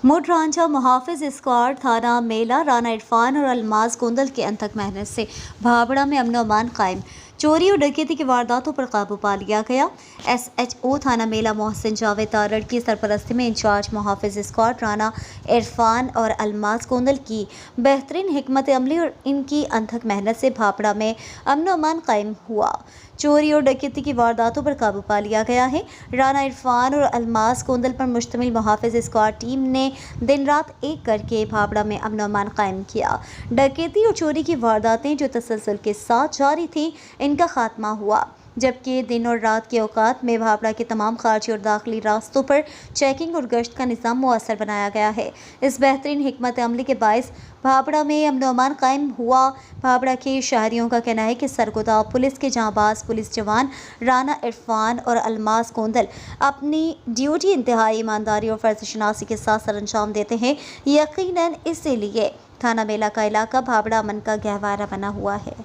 मोटरांचा मुहाफिज squad थाना मेला राना इरफान और अलमाज गोंदल के अनथक मेहनत से भाबड़ा में अमन अमान कायम। चोरी और डकैती की वारदातों पर काबू पा लिया गया। SHO थाना मेला मोहसिन जावेद तारड़ की सरपरस्ती में इंचार्ज मुहाफिज स्क्वाड राना इरफान और अलमाज गोंदल की बेहतरीन हिकमत अमली और इनकी अनथक मेहनत से भाबड़ा में अमन अमान कायम हुआ। चोरी और डकैती की वारदातों पर काबू पा लिया गया है। राना इरफान और अलमाज गोंदल पर मुश्तमिल मुहाफिज स्क्वाड टीम ने दिन रात एक करके भाबड़ा में अमन अमान कायम किया। डकैती और चोरी की वारदातें जो तसलसल के साथ जारी थीं, इनका खात्मा हुआ, जबकि दिन और रात के औकात में भाबड़ा के तमाम खारजी और दाखिली रास्तों पर चेकिंग और गश्त का निज़ाम मुअस्सर बनाया गया है। इस बेहतरीन हिकमत अमली के बायस भाबड़ा में अमन अमान कायम हुआ। भाबड़ा के शहरियों का कहना है कि सरगोदा पुलिस के जांबाज पुलिस जवान राना इरफान और अलमाज गोंदल अपनी ड्यूटी इंतहाई ईमानदारी और फर्जशनासी के साथ सर अंजाम देते हैं। यकीनन इसीलिए थाना मेला का इलाका भाबड़ा अमन का गहवारा बना हुआ है।